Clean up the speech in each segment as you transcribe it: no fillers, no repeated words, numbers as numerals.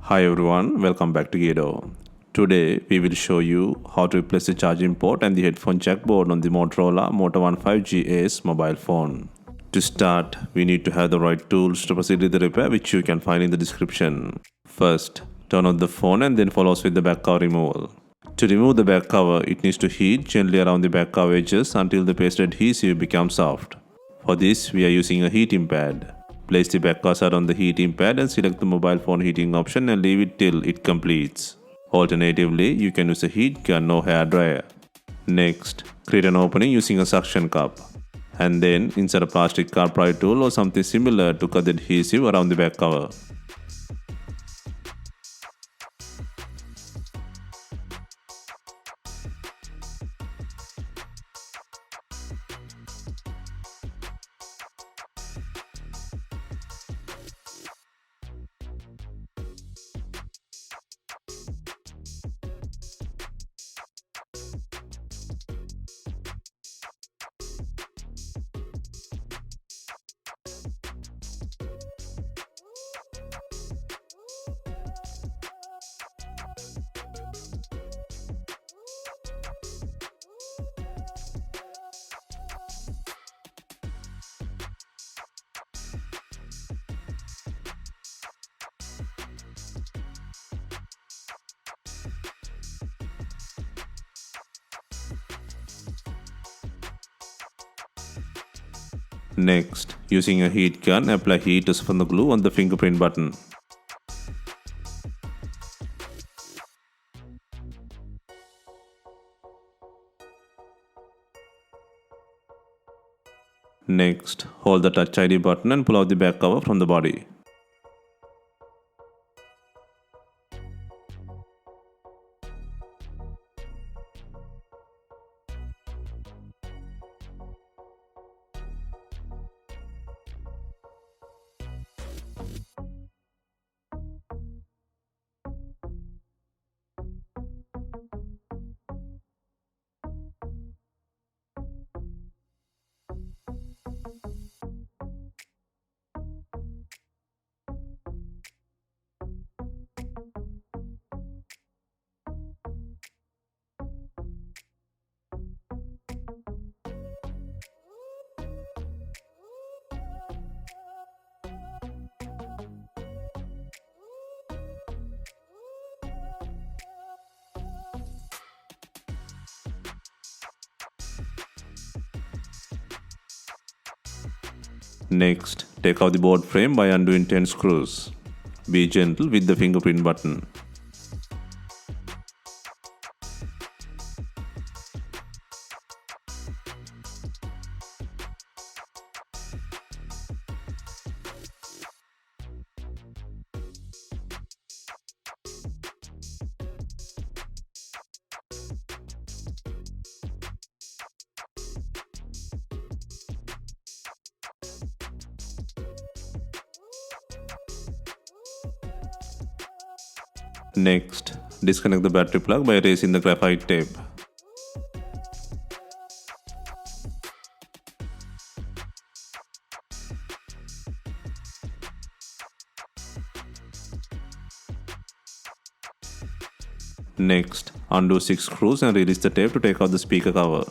Hi everyone, welcome back to DYOR. Today we will show you how to replace the charging port and the headphone jack board on the Motorola Moto One 5G Ace mobile phone. To start, we need to have the right tools to proceed with the repair, which you can find in the description. First, turn on the phone and then follow with the back cover removal. To remove the back cover, it needs to heat gently around the back cover edges until the paste adhesive becomes soft. For this, we are using a heating pad. Place the back cursor on the heating pad and select the mobile phone heating option and leave it till it completes. Alternatively, you can use a heat gun or hair dryer. Next, create an opening using a suction cup. And then insert a plastic car pry tool or something similar to cut the adhesive around the back cover. Next, using a heat gun, apply heat to soften the glue on the fingerprint button. Next, hold the Touch ID button and pull out the back cover from the body. Next, take out the board frame by undoing 10 screws. Be gentle with the fingerprint button. Next, disconnect the battery plug by erasing the graphite tape. Next, undo 6 screws and release the tape to take out the speaker cover.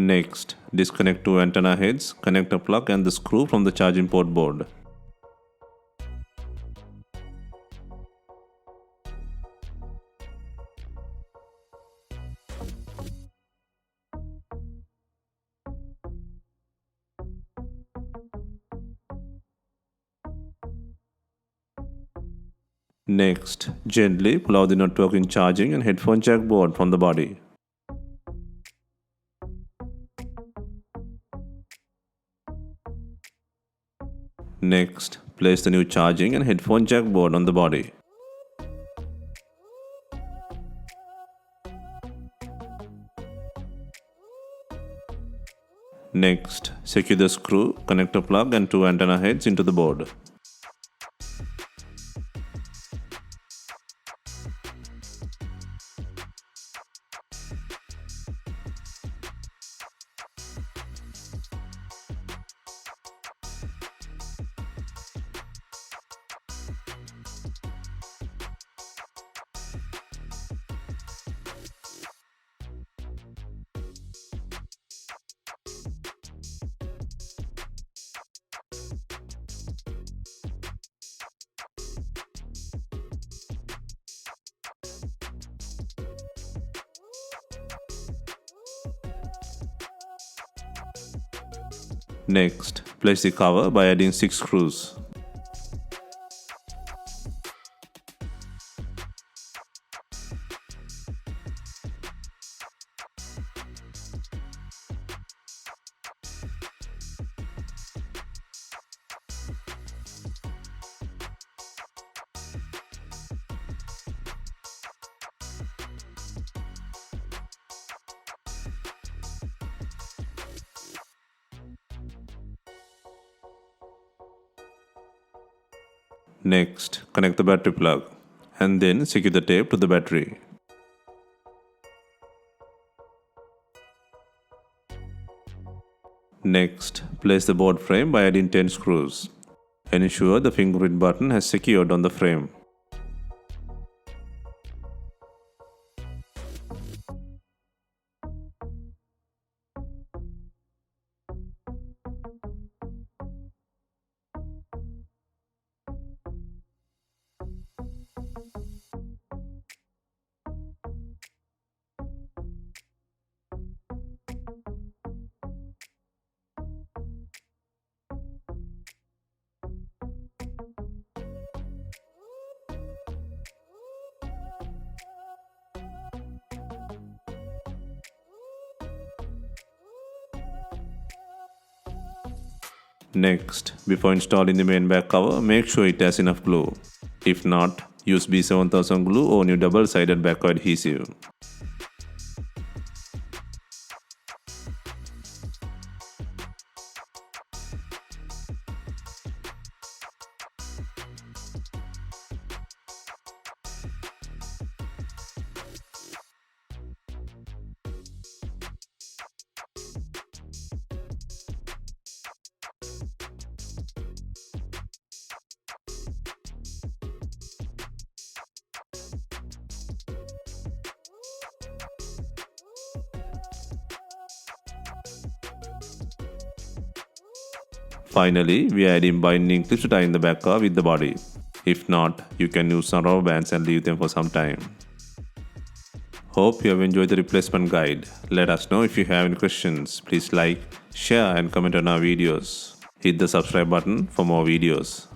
Next, disconnect two antenna heads, connect a plug and the screw from the charging port board. Next, gently pull out the networking charging and headphone jack board from the body. Next, place the new charging and headphone jack board on the body. Next, secure the screw, connector plug and two antenna heads into the board. Next, place the cover by adding 6 screws. Next, connect the battery plug and then secure the tape to the battery. Next, place the board frame by adding 10 screws. Ensure the fingerprint button has secured on the frame. Next, before installing the main back cover, make sure it has enough glue. If not, use B7000 glue or new double-sided back cover adhesive. Finally, we are adding binding clips to tie in the back cover with the body. If not, you can use some rubber bands and leave them for some time. Hope you have enjoyed the replacement guide. Let us know if you have any questions. Please like, share and comment on our videos. Hit the subscribe button for more videos.